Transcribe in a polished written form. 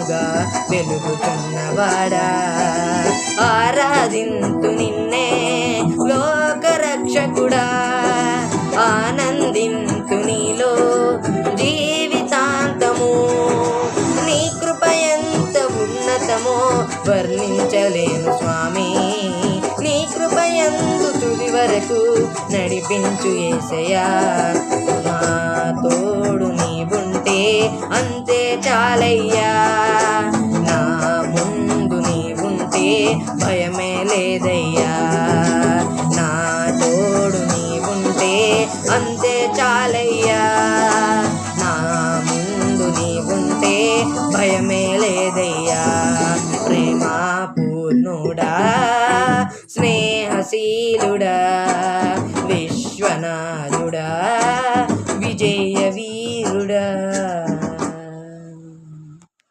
దీపముగా వెలుగుతున్నవాడా, ఆరాధింతు నిన్నే లోకరక్షకుడా, ఆనందింతు నీలో జీవితాంతము. నీ కృప ఎంత ఉన్నతమో వర్ణించలేను స్వామి, నీ కృప యందు తుది వరకు నడిపించు యేసయ్యా. నా తోడు నీవుంటే అంతే చాలయ్యా, నా ముందు నీవుంటే భయమే లేదయ్యా. నా తోడు నీవుంటే అంతే చాలయ్యా, నా ముందు నీవుంటే భయమే లేదయ్యా. ప్రేమా పూర్ణుడా, స్నేహశీలుడా, విశ్వనాథుడా, విజయ